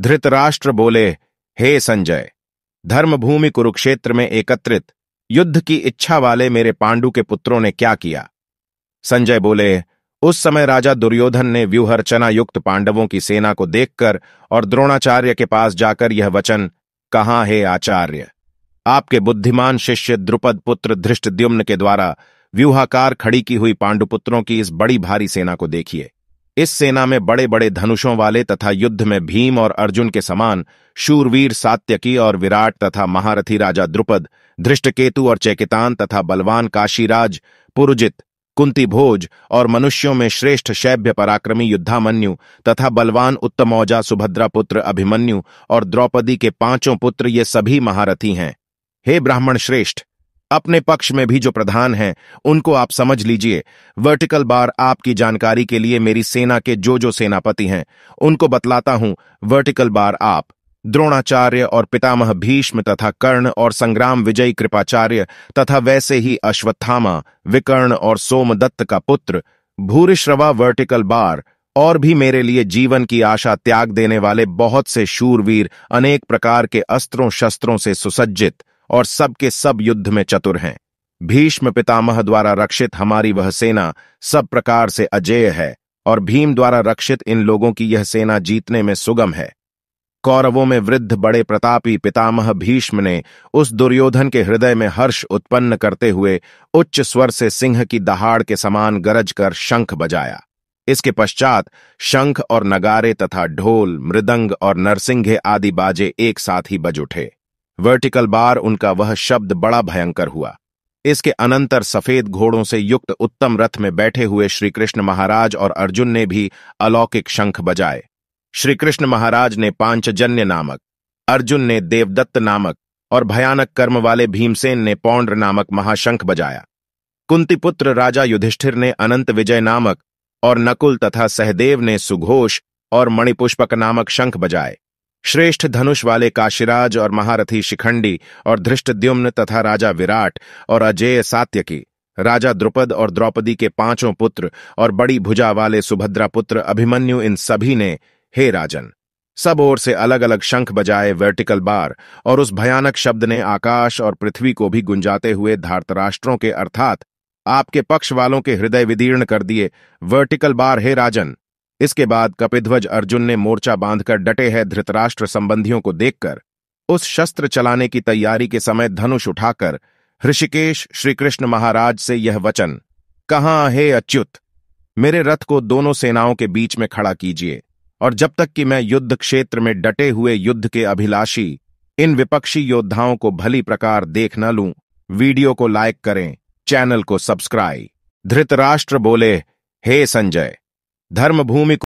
धृतराष्ट्र बोले, हे संजय, धर्मभूमि कुरुक्षेत्र में एकत्रित युद्ध की इच्छा वाले मेरे पांडु के पुत्रों ने क्या किया? संजय बोले, उस समय राजा दुर्योधन ने व्यूहरचना युक्त पांडवों की सेना को देखकर और द्रोणाचार्य के पास जाकर यह वचन कहा, हे आचार्य, आपके बुद्धिमान शिष्य द्रुपद पुत्र धृष्टद्युम्न के द्वारा व्यूहाकार खड़ी की हुई पांडुपुत्रों की इस बड़ी भारी सेना को देखिए। इस सेना में बड़े बड़े धनुषों वाले तथा युद्ध में भीम और अर्जुन के समान शूरवीर सात्यकी और विराट तथा महारथी राजा द्रुपद, धृष्टकेतु और चेकितान तथा बलवान काशीराज पुरुजित, कुंती भोज और मनुष्यों में श्रेष्ठ शैभ्य पराक्रमी युद्धामन्यु तथा बलवान उत्तमौजा सुभद्रा पुत्र अभिमन्यु और द्रौपदी के 5 पुत्र ये सभी महारथी हैं। हे ब्राह्मण श्रेष्ठ, अपने पक्ष में भी जो प्रधान हैं उनको आप समझ लीजिए। वर्टिकल बार आपकी जानकारी के लिए मेरी सेना के जो सेनापति हैं उनको बतलाता हूं। वर्टिकल बार आप द्रोणाचार्य और पितामह भीष्म तथा कर्ण और संग्राम विजयी कृपाचार्य तथा वैसे ही अश्वत्थामा, विकर्ण और सोमदत्त का पुत्र भूरिश्रवा वर्टिकल बार और भी मेरे लिए जीवन की आशा त्याग देने वाले बहुत से शूरवीर अनेक प्रकार के अस्त्रों शस्त्रों से सुसज्जित और सबके सब युद्ध में चतुर हैं। भीष्म पितामह द्वारा रक्षित हमारी वह सेना सब प्रकार से अजेय है और भीम द्वारा रक्षित इन लोगों की यह सेना जीतने में सुगम है। कौरवों में वृद्ध बड़े प्रतापी पितामह भीष्म ने उस दुर्योधन के हृदय में हर्ष उत्पन्न करते हुए उच्च स्वर से सिंह की दहाड़ के समान गरज कर शंख बजाया। इसके पश्चात शंख और नगारे तथा ढोल, मृदंग और नरसिंघे आदि बाजे एक साथ ही बज उठे। वर्टिकल बार उनका वह शब्द बड़ा भयंकर हुआ। इसके अनंतर सफेद घोड़ों से युक्त उत्तम रथ में बैठे हुए श्री कृष्ण महाराज और अर्जुन ने भी अलौकिक शंख बजाए। श्री कृष्ण महाराज ने पांचजन्य नामक, अर्जुन ने देवदत्त नामक और भयानक कर्म वाले भीमसेन ने पौंड्र नामक महाशंख बजाया। कुंतीपुत्र राजा युधिष्ठिर ने अनंत विजय नामक और नकुल तथा सहदेव ने सुघोष और मणिपुष्पक नामक शंख बजाए। श्रेष्ठ धनुष वाले काशीराज और महारथी शिखंडी और धृष्टद्युम्न तथा राजा विराट और अजेय सात्यकी, राजा द्रुपद और द्रौपदी के 5 पुत्र और बड़ी भुजा वाले सुभद्रा पुत्र अभिमन्यु, इन सभी ने, हे राजन, सब ओर से अलग अलग शंख बजाए। वर्टिकल बार और उस भयानक शब्द ने आकाश और पृथ्वी को भी गुंजाते हुए धार्तराष्ट्रों के अर्थात आपके पक्ष वालों के हृदय विदीर्ण कर दिए। वर्टिकल बार, हे राजन। इसके बाद कपिध्वज अर्जुन ने मोर्चा बांधकर डटे हैं धृतराष्ट्र संबंधियों को देखकर उस शस्त्र चलाने की तैयारी के समय धनुष उठाकर ऋषिकेश श्रीकृष्ण महाराज से यह वचन कहा, हे अच्युत, मेरे रथ को दोनों सेनाओं के बीच में खड़ा कीजिए और जब तक कि मैं युद्ध क्षेत्र में डटे हुए युद्ध के अभिलाषी इन विपक्षी योद्धाओं को भली प्रकार देख न लूं, वीडियो को लाइक करें, चैनल को सब्सक्राइब। धृतराष्ट्र बोले, हे संजय, धर्मभूमि